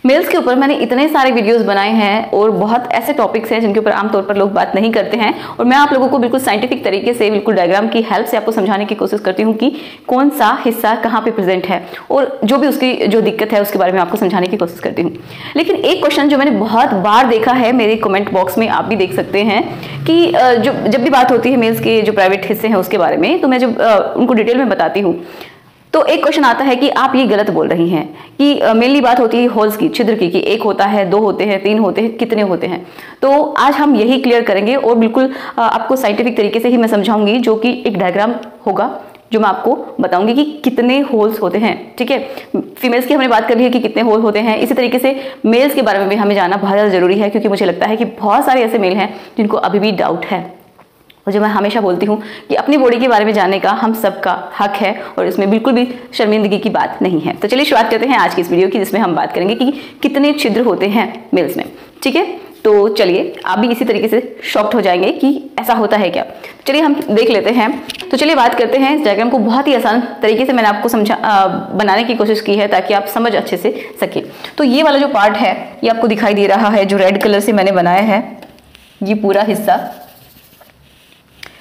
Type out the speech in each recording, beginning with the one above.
Mails के ऊपर मैंने इतने सारे वीडियोस बनाए हैं और बहुत ऐसे टॉपिक्स हैं जिनके ऊपर आमतौर पर लोग बात नहीं करते हैं, और मैं आप लोगों को बिल्कुल साइंटिफिक तरीके से, बिल्कुल डायग्राम की हेल्प से आपको समझाने की कोशिश करती हूँ कि कौन सा हिस्सा कहाँ पे प्रेजेंट है और जो भी उसकी जो दिक्कत है उसके बारे में आपको समझाने की कोशिश करती हूँ। लेकिन एक क्वेश्चन जो मैंने बहुत बार देखा है मेरे कमेंट बॉक्स में, आप भी देख सकते हैं कि जब भी बात होती है मेल्स के जो प्राइवेट हिस्से हैं उसके बारे में, तो मैं जब उनको डिटेल में बताती हूँ तो एक क्वेश्चन आता है कि आप ये गलत बोल रही हैं कि मेनली बात होती है होल्स की, छिद्र की, कि एक होता है, दो होते हैं, तीन होते हैं, कितने होते हैं। तो आज हम यही क्लियर करेंगे और बिल्कुल आपको साइंटिफिक तरीके से ही मैं समझाऊंगी, जो कि एक डायग्राम होगा जो मैं आपको बताऊंगी कि कितने होल्स होते हैं। ठीक है, फीमेल्स की हमने बात कर ली है कि कितने होल होते हैं, इसी तरीके से मेल्स के बारे में भी हमें जानना बहुत ज़्यादा जरूरी है, क्योंकि मुझे लगता है कि बहुत सारे ऐसे मेल हैं जिनको अभी भी डाउट है। और जो मैं हमेशा बोलती हूँ कि अपनी बॉडी के बारे में जानने का हम सबका हक है और इसमें बिल्कुल भी शर्मिंदगी की बात नहीं है। तो चलिए शुरुआत करते हैं आज की इस वीडियो की, जिसमें हम बात करेंगे कि कितने छिद्र होते हैं मेल्स में। ठीक है, तो चलिए आप भी इसी तरीके से शॉक्ड हो जाएंगे कि ऐसा होता है क्या। चलिए हम देख लेते हैं। तो चलिए बात करते हैं। इस डायग्राम को बहुत ही आसान तरीके से मैंने आपको बनाने की कोशिश की है ताकि आप समझ अच्छे से सके। तो ये वाला जो पार्ट है ये आपको दिखाई दे रहा है, जो रेड कलर से मैंने बनाया है, ये पूरा हिस्सा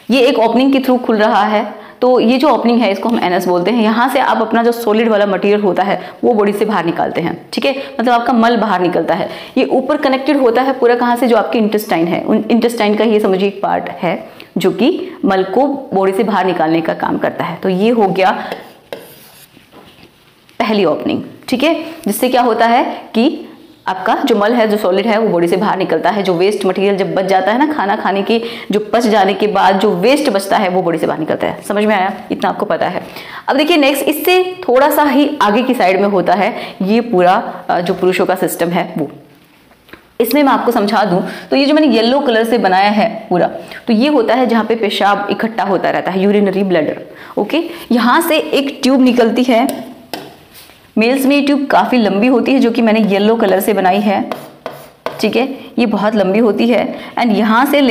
ये एक ओपनिंग के थ्रू खुल रहा है। तो ये जो ओपनिंग है इसको हम एनस बोलते हैं। यहाँ से आप अपना जो सॉलिड वाला मटेरियल होता है वो बॉडी से बाहर निकालते हैं। ठीक है, मतलब आपका मल बाहर निकलता है। ये ऊपर कनेक्टेड होता है पूरा कहाँ से, जो आपके इंटेस्टाइन है, उन इंटेस्टाइन का ये समझिए एक पार्ट है जो कि मल को बॉडी से बाहर निकालने का काम करता है। तो ये हो गया पहली ओपनिंग। ठीक है, जिससे क्या होता है कि आपका जो मल है, जो सॉलिड है, वो बॉडी से बाहर निकलता है। जो वेस्ट मटेरियल जब बच जाता है ना, खाना खाने के जो पच जाने के बाद जो वेस्ट बचता है वो बॉडी से बाहर निकलता है। समझ में आया? इतना आपको पता है। अब देखिए नेक्स्ट, इससे थोड़ा सा ही आगे की साइड में होता है ये पूरा जो पुरुषों का सिस्टम है वो। इसमें मैं आपको समझा दूं तो ये जो मैंने येलो कलर से बनाया है पूरा, तो ये होता है जहाँ पे पेशाब इकट्ठा होता रहता है, यूरिनरी ब्लैडर। ओके, यहाँ से एक ट्यूब निकलती है। मेल्स में ये ट्यूब काफ़ी लंबी होती है, जो कि मैंने येलो कलर से बनाई है। ठीक है, ये बहुत लंबी होती है एंड यहाँ से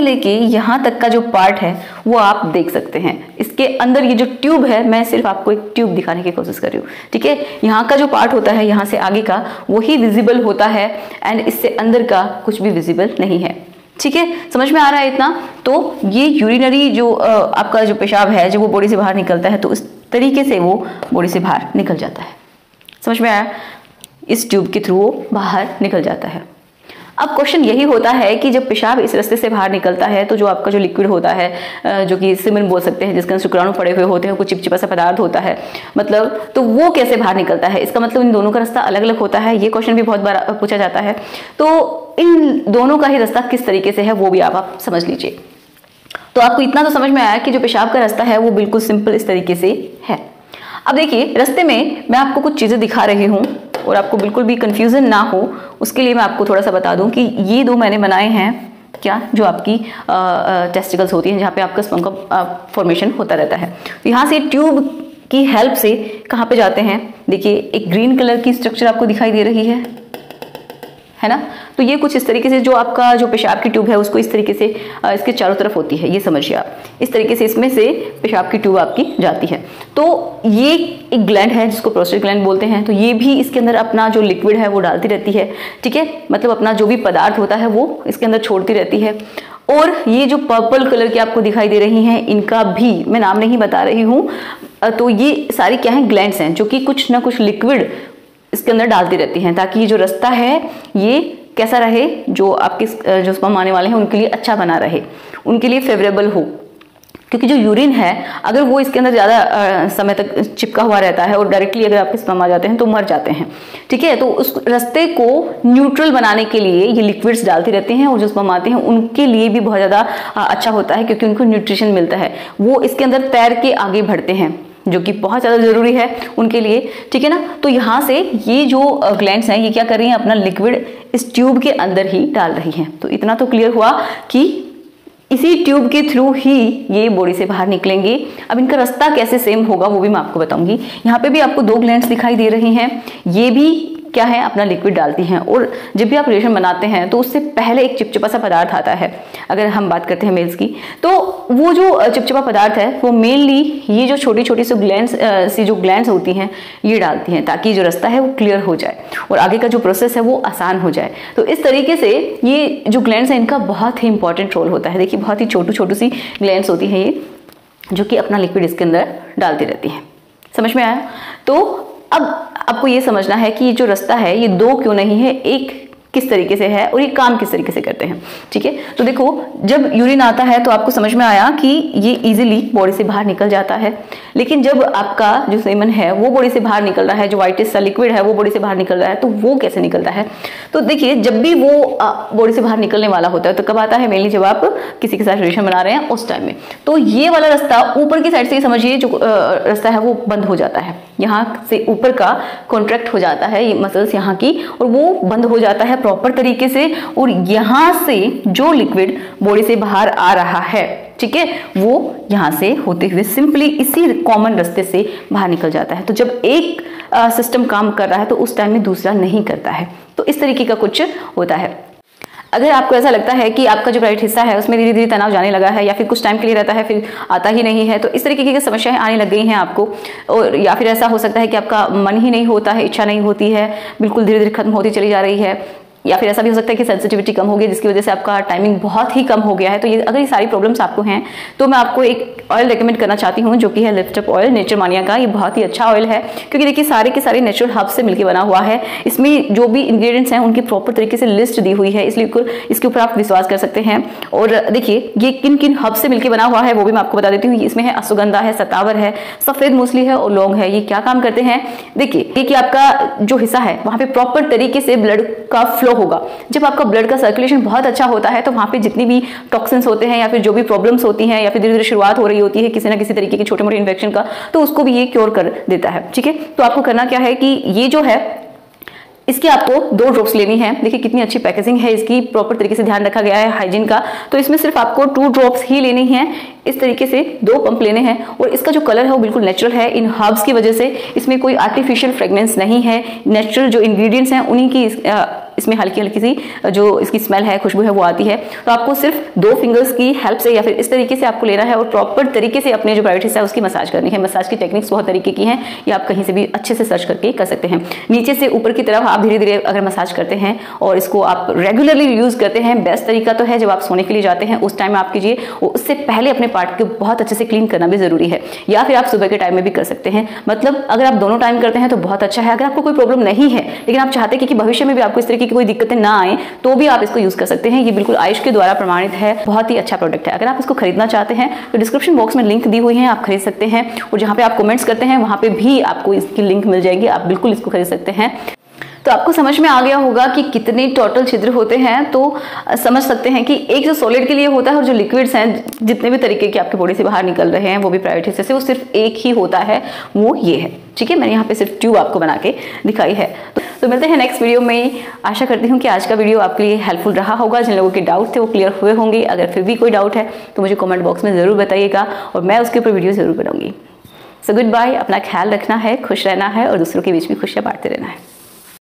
लेके यहाँ तक का जो पार्ट है वो आप देख सकते हैं। इसके अंदर ये जो ट्यूब है, मैं सिर्फ आपको एक ट्यूब दिखाने की कोशिश कर रही हूँ। ठीक है, यहाँ का जो पार्ट होता है यहाँ से आगे का, वही विजिबल होता है एंड इससे अंदर का कुछ भी विजिबल नहीं है। ठीक है, समझ में आ रहा है इतना? तो ये यूरिनरी जो आपका जो पेशाब है, जो वो बॉडी से बाहर निकलता है, तो इस तरीके से वो बॉडी से बाहर निकल जाता है। समझ में आया? इस ट्यूब के थ्रू वो बाहर निकल जाता है। अब क्वेश्चन यही होता है कि जब पेशाब इस रास्ते से बाहर निकलता है तो जो आपका जो लिक्विड होता है, जो कि सीमेन बोल सकते हैं, जिसके अंदर शुक्राणु पड़े हुए होते हैं, कुछ चिपचिपा सा पदार्थ होता है मतलब, तो वो कैसे बाहर निकलता है? इसका मतलब इन दोनों का रास्ता अलग अलग होता है। ये क्वेश्चन भी बहुत बार पूछा जाता है। तो इन दोनों का ही रास्ता किस तरीके से है वो भी आप समझ लीजिए। तो आपको इतना तो समझ में आया कि जो पेशाब का रास्ता है वो बिल्कुल सिंपल इस तरीके से है। अब देखिए रास्ते में मैं आपको कुछ चीजें दिखा रही हूँ और आपको बिल्कुल भी कंफ्यूजन ना हो उसके लिए मैं आपको थोड़ा सा बता दूं कि ये दो मैंने बनाए हैं, क्या, जो आपकी टेस्टिकल्स होती हैं, जहाँ पे आपका स्पर्म का फॉर्मेशन होता रहता है। तो यहाँ से ट्यूब की हेल्प से कहाँ पे जाते हैं? देखिए एक ग्रीन कलर की स्ट्रक्चर आपको दिखाई दे रही है ना? तो ये कुछ इस तरीके से जो आपका जो पेशाब की ट्यूब है उसको इस तरीके से इसके चारों तरफ होती है, ये समझिए आप। इस तरीके से इसमें से पेशाब की ट्यूब आपकी जाती है। तो ये एक ग्लैंड है जिसको प्रोस्टेट ग्लैंड बोलते हैं। तो ये भी इसके अंदर अपना जो लिक्विड है वो डालती रहती है। ठीक है, मतलब अपना जो भी पदार्थ होता है वो इसके अंदर छोड़ती रहती है। और ये जो पर्पल कलर की आपको दिखाई दे रही हैं, इनका भी मैं नाम नहीं बता रही हूँ। तो ये सारी क्या है? ग्लैंड्स हैं, जो कि कुछ ना कुछ लिक्विड इसके अंदर डालती रहती हैं, ताकि ये जो रास्ता है ये कैसा रहे, जो आपके जो स्पर्म आने वाले हैं उनके लिए अच्छा बना रहे, उनके लिए फेवरेबल हो। क्योंकि जो यूरिन है अगर वो इसके अंदर ज़्यादा समय तक चिपका हुआ रहता है और डायरेक्टली अगर आपके स्पर्म आ जाते हैं तो मर जाते हैं। ठीक है, तो उस रास्ते को न्यूट्रल बनाने के लिए ये लिक्विड्स डालती रहती हैं और जो स्पर्म आते हैं उनके लिए भी बहुत ज़्यादा अच्छा होता है, क्योंकि उनको न्यूट्रिशन मिलता है। वो इसके अंदर तैर के आगे बढ़ते हैं, जो कि बहुत ज़्यादा ज़रूरी है उनके लिए। ठीक है ना? तो यहाँ से ये जो ग्लैंड्स हैं ये क्या कर रही हैं? अपना लिक्विड इस ट्यूब के अंदर ही डाल रही हैं। तो इतना तो क्लियर हुआ कि इसी ट्यूब के थ्रू ही ये बॉडी से बाहर निकलेंगे। अब इनका रास्ता कैसे सेम होगा वो भी मैं आपको बताऊंगी। यहाँ पे भी आपको दो ग्लैंड्स दिखाई दे रही हैं। ये भी क्या है, अपना लिक्विड डालती हैं। और जब भी आप रिलेशन बनाते हैं तो उससे पहले एक चिपचिपा सा पदार्थ आता है। अगर हम बात करते हैं मेल्स की, तो वो जो चिपचिपा पदार्थ है वो मेनली ये जो छोटी छोटी सी जो ग्लैंड्स होती हैं ये डालती हैं, ताकि जो रास्ता है वो क्लियर हो जाए और आगे का जो प्रोसेस है वो आसान हो जाए। तो इस तरीके से ये जो ग्लैंड्स हैं इनका बहुत ही इंपॉर्टेंट रोल होता है। देखिए बहुत ही छोटी सी ग्लैंड्स होती हैं ये, जो कि अपना लिक्विड इसके अंदर डालती रहती हैं। समझ में आया? तो अब आपको ये समझना है कि ये जो रास्ता है ये दो क्यों नहीं है, एक किस तरीके से है और ये काम किस तरीके से करते हैं। ठीक है, तो देखो जब यूरिन आता है तो आपको समझ में आया कि ये इजीली बॉडी से बाहर निकल जाता है, लेकिन जब आपका जो सेमन है वो बॉडी से बाहर निकल रहा है, जो व्हाइटिश सा लिक्विड है वो बॉडी से बाहर निकल रहा है, तो वो कैसे निकलता है? तो देखिए जब भी वो बॉडी से बाहर निकलने वाला होता है तो कब आता है? मेनली जब आप किसी के साथ रिलेशन बना रहे हैं उस टाइम में। तो ये वाला रास्ता ऊपर की साइड से समझिए जो रास्ता है वो बंद हो जाता है, यहाँ से ऊपर का कॉन्ट्रैक्ट हो जाता है, ये मसल्स यहाँ की, और वो बंद हो जाता है प्रॉपर तरीके से, और यहां से जो लिक्विड बॉडी से बाहर आ रहा है, ठीक है, वो यहां से होते हुए सिंपली इसी कॉमन रास्ते से बाहर निकल जाता है। तो जब एक सिस्टम काम कर रहा है तो उस टाइम में दूसरा नहीं करता है। तो इस तरीके का कुछ होता है। अगर आपको ऐसा लगता है कि आपका जो प्राइवेट हिस्सा है उसमें धीरे धीरे तनाव जाने लगा है, या फिर कुछ टाइम के लिए रहता है फिर आता ही नहीं है, तो इस तरीके की समस्याएं आने लग गई हैं आपको, और या फिर ऐसा हो सकता है कि आपका मन ही नहीं होता है, इच्छा नहीं होती है, बिल्कुल धीरे धीरे खत्म होती चली जा रही है, या फिर ऐसा भी हो सकता है कि सेंसिटिविटी कम हो गई जिसकी वजह से आपका टाइमिंग बहुत ही कम हो गया है। तो ये अगर ये सारी प्रॉब्लम्स आपको हैं तो मैं आपको एक ऑयल रेकमेंड करना चाहती हूँ जो कि है लिफ्ट अप ऑयल, नेचर मानिया का। ये बहुत ही अच्छा ऑयल है क्योंकि देखिए सारे के सारे नेचुरल हर्ब्स से मिलकर बना हुआ है। इसमें जो भी इंग्रेडिएंट्स हैं उनकी प्रॉपर तरीके से लिस्ट दी हुई है, इसलिए इसके ऊपर आप विश्वास कर सकते हैं। और देखिए ये किन किन हर्ब्स से मिलकर बना हुआ है वो भी मैं आपको बता देती हूँ। इसमें है अश्वगंधा है, सतावर है, सफेद मूसली है और लौंग है। ये क्या काम करते हैं? देखिए कि आपका जो हिस्सा है वहां पे प्रॉपर तरीके से ब्लड का फ्लो होगा। जब आपका ब्लड का सर्कुलेशन बहुत अच्छा होता है तो वहां पे जितनी भी टॉक्सिन्स होते हैं या फिर जो भी प्रॉब्लम्स होती हैं या फिर धीरे धीरे शुरुआत हो रही होती है किसी ना किसी तरीके के छोटे मोटे इन्फेक्शन का, तो उसको भी ये क्योर कर देता है। ठीक है, तो आपको करना क्या है कि ये जो है इसकी आपको 2 ड्रॉप्स लेनी है। देखिए कितनी अच्छी पैकेजिंग है इसकी, प्रॉपर तरीके से ध्यान रखा गया है हाइजीन का। तो इसमें सिर्फ आपको 2 ड्रॉप्स ही लेनी है। इस तरीके से 2 पंप लेने हैं और इसका जो कलर है वो बिल्कुल नेचुरल है। इन हर्ब्स की वजह से इसमें कोई आर्टिफिशियल फ्रेग्रेंस नहीं है, नेचुरल जो इंग्रेडिएंट्स हैं उन्हीं की इसमें हल्की हल्की सी जो इसकी स्मेल है, खुशबू है वो आती है। तो आपको सिर्फ 2 फिंगर्स की हेल्प से या फिर इस तरीके से आपको लेना है और प्रॉपर तरीके से अपने जो प्राइवेट हिस्सा है उसकी मसाज करनी है। मसाज की टेक्निक्स बहुत तरीके की हैं, ये आप कहीं से भी अच्छे से सर्च करके कर सकते हैं। नीचे से ऊपर की तरफ आप धीरे धीरे अगर मसाज करते हैं और इसको आप रेगुलरली यूज करते हैं, बेस्ट तरीका तो है जब आप सोने के लिए जाते हैं उस टाइम आप कीजिए। उससे पहले अपने पार्ट को बहुत अच्छे से क्लीन करना भी जरूरी है, या फिर आप सुबह के टाइम में भी कर सकते हैं। मतलब अगर आप दोनों टाइम करते हैं तो बहुत अच्छा है। अगर आपको कोई प्रॉब्लम नहीं है लेकिन आप चाहते हैं कि भविष्य में भी आपको इस तरीके की कोई दिक्कतें ना आए तो भी आप इसको यूज कर सकते हैं। ये बिल्कुल आयुष के द्वारा प्रमाणित है, बहुत ही अच्छा प्रोडक्ट है। अगर आप इसको खरीदना चाहते हैं तो डिस्क्रिप्शन बॉक्स में लिंक दी हुई है, आप खरीद सकते हैं। और जहां पे आप कमेंट्स करते हैं वहां पे भी आपको इसकी लिंक मिल जाएगी, आप बिल्कुल इसको खरीद सकते हैं। तो आपको समझ में आ गया होगा कि कितने टोटल छिद्र होते हैं। तो समझ सकते हैं कि एक जो सॉलिड के लिए होता है और जो लिक्विड्स हैं जितने भी तरीके के आपके बॉडी से बाहर निकल रहे हैं वो भी प्राइवेट हिस्से से, वो सिर्फ एक ही होता है, वो ये है। ठीक है, मैंने यहाँ पे सिर्फ ट्यूब आपको बना के दिखाई है। तो मिलते हैं नेक्स्ट वीडियो में। आशा करती हूँ कि आज का वीडियो आपके लिए हेल्पफुल रहा होगा। जिन लोगों के डाउट थे वो क्लियर हुए होंगे। अगर फिर भी कोई डाउट है तो मुझे कमेंट बॉक्स में ज़रूर बताइएगा और मैं उसके ऊपर वीडियो ज़रूर बनाऊंगी। सो गुड बाय, अपना ख्याल रखना है, खुश रहना है और दूसरों के बीच में खुशियाँ बांटते रहना है।